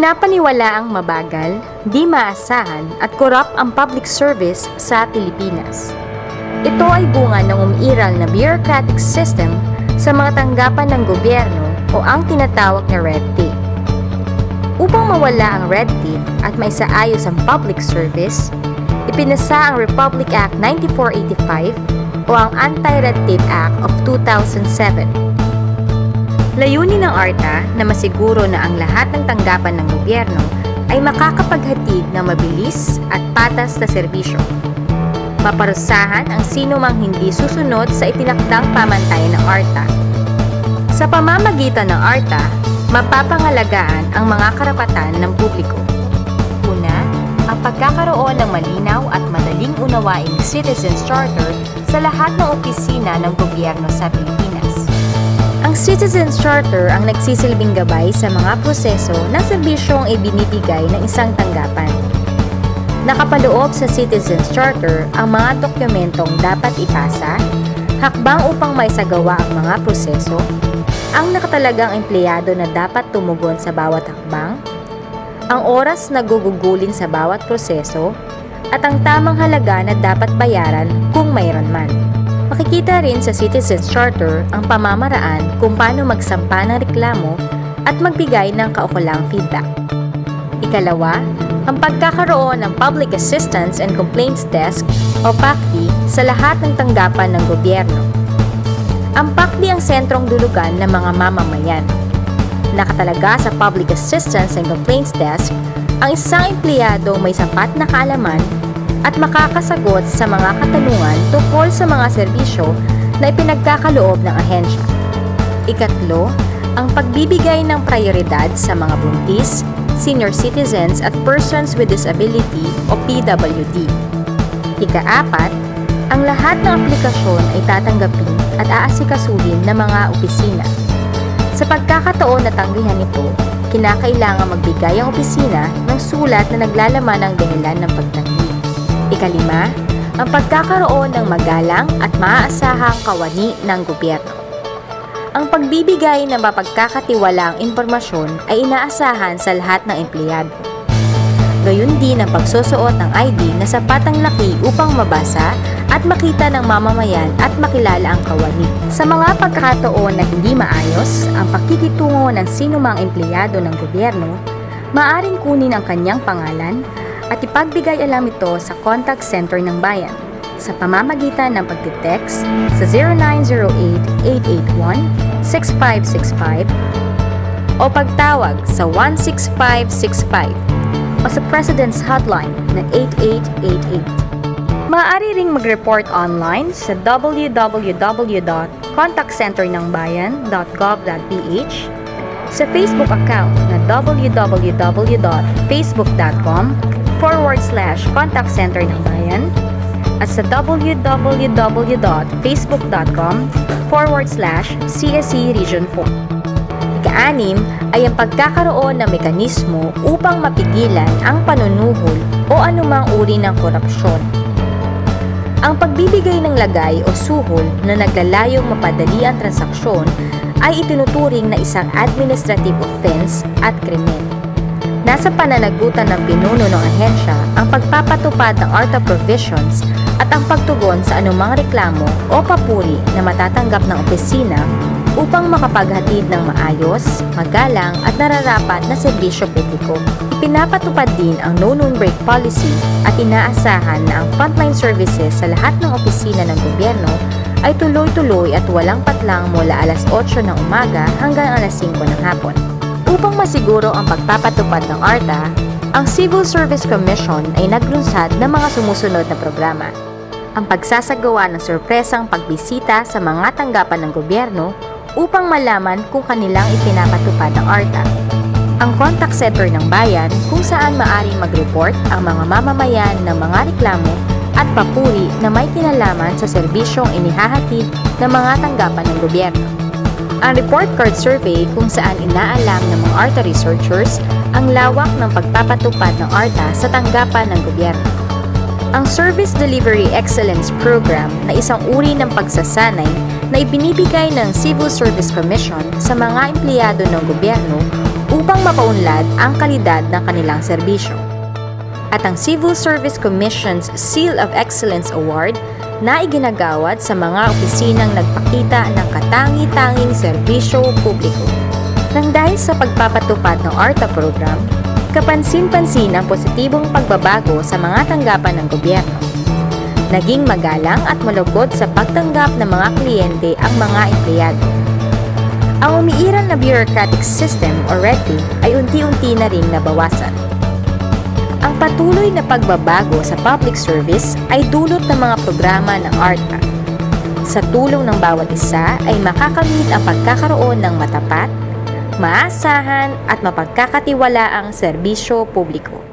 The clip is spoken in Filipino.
Pinapaniwalaang mabagal, di maasahan at korap ang public service sa Pilipinas. Ito ay bunga ng umiiral na bureaucratic system sa mga tanggapan ng gobyerno o ang tinatawag na red tape. Upang mawala ang red tape at maisaayos ang public service, ipinasa ang Republic Act 9485 o ang Anti-Red Tape Act of 2007. Layunin ng ARTA na masiguro na ang lahat ng tanggapan ng gobyerno ay makakapaghatid ng mabilis at patas na serbisyo. Maparusahan ang sino mang hindi susunod sa itinakdang pamantayan ng ARTA. Sa pamamagitan ng ARTA, mapapangalagaan ang mga karapatan ng publiko. Una, ang pagkakaroon ng malinaw at madaling unawaing Citizens Charter sa lahat ng opisina ng gobyerno sa Pilipinas. Ang Citizens Charter ang nagsisilbing gabay sa mga proseso ng serbisyong ibinibigay ng isang tanggapan. Nakapaloob sa Citizens Charter ang mga dokumentong dapat ipasa, hakbang upang maisagawa ang mga proseso, ang nakatalagang empleyado na dapat tumugon sa bawat hakbang, ang oras na gugugulin sa bawat proseso, at ang tamang halaga na dapat bayaran kung mayroon man. Makikita rin sa Citizens Charter ang pamamaraan kung paano magsampa ng reklamo at magbigay ng kaukulang feedback. Ikalawa, ang pagkakaroon ng Public Assistance and Complaints Desk o PACD sa lahat ng tanggapan ng gobyerno. Ang PACD ang sentrong dulugan ng mga mamamayan. Nakatalaga sa Public Assistance and Complaints Desk ang isang empleyado may sapat na kaalaman at makakasagot sa mga katanungan tungkol sa mga serbisyo na ipinagkakaloob ng ahensya. Ikatlo, ang pagbibigay ng prioridad sa mga buntis, senior citizens at persons with disability o PWD. Ikaapat, ang lahat ng aplikasyon ay tatanggapin at aasikasuhin ng mga opisina. Sa pagkakataon na tanggihan ito, kinakailangan magbigay ang opisina ng sulat na naglalaman ng dahilan ng pagtanggi. Ikalima, ang pagkakaroon ng magalang at maaasahang kawani ng gobyerno. Ang pagbibigay ng mapagkakatiwalaang impormasyon ay inaasahan sa lahat ng empleyado. Gayon din ang pagsusuot ng ID na sapat ang laki upang mabasa at makita ng mamamayan at makilala ang kawani. Sa mga pagkakataon na hindi maayos ang pakikitungo ng sinumang empleyado ng gobyerno, maaaring kunin ang kanyang pangalan at ipagbigay alam ito sa contact center ng bayan sa pamamagitan ng pagtitext sa 0908-881-6565 o pagtawag sa 16565 o sa President's Hotline na 8888. Maaari ring mag-report online sa www.contactcenternangbayan.gov.ph, sa Facebook account na www.facebook.com/contact center ng bayan at sa www.facebook.com/CSE Region 4. Ika-anim ay ang pagkakaroon ng mekanismo upang mapigilan ang panunuhol o anumang uri ng korupsyon. Ang pagbibigay ng lagay o suhol na naglalayong mapadali ang transaksyon ay itinuturing na isang administrative offense at krimen. Nasa pananagutan ng pinuno ng ahensya ang pagpapatupad ng ARTA provisions at ang pagtugon sa anumang reklamo o papuri na matatanggap ng opisina upang makapaghatid ng maayos, magalang at nararapat na serbisyo publiko. Ipinapatupad din ang no-noon break policy at inaasahan na ang frontline services sa lahat ng opisina ng gobyerno ay tuloy-tuloy at walang patlang mula alas 8 ng umaga hanggang alas 5 ng hapon. Upang masiguro ang pagpapatupad ng ARTA, ang Civil Service Commission ay naglunsad ng mga sumusunod na programa. Ang pagsasagawa ng sorpresang pagbisita sa mga tanggapan ng gobyerno upang malaman kung kanilang ipinapatupad ng ARTA. Ang contact center ng bayan kung saan maaring mag-report ang mga mamamayan ng mga reklamo at papuri na may kinalaman sa serbisyong inihahatid ng mga tanggapan ng gobyerno. Ang report card survey kung saan inaalam ng mga ARTA researchers ang lawak ng pagpapatupad ng ARTA sa tanggapan ng gobyerno. Ang Service Delivery Excellence Program na isang uri ng pagsasanay na ibinibigay ng Civil Service Commission sa mga empleyado ng gobyerno upang mapaunlad ang kalidad ng kanilang serbisyo. At ang Civil Service Commission's Seal of Excellence Award na iginagawad sa mga opisinang nagpakita ng katangi-tanging serbisyo publiko. Nang dahil sa pagpapatupad ng ARTA program, kapansin-pansin ang positibong pagbabago sa mga tanggapan ng gobyerno. Naging magalang at malugod sa pagtanggap ng mga kliyente ang mga empleyado. Ang umiiral na bureaucratic system o red tape ay unti-unti na ring nabawasan. Ang patuloy na pagbabago sa public service ay dulot ng mga programa ng ARTA. Sa tulong ng bawat isa ay makakamit ang pagkakaroon ng matapat, maasahan at mapagkakatiwalaang serbisyo publiko.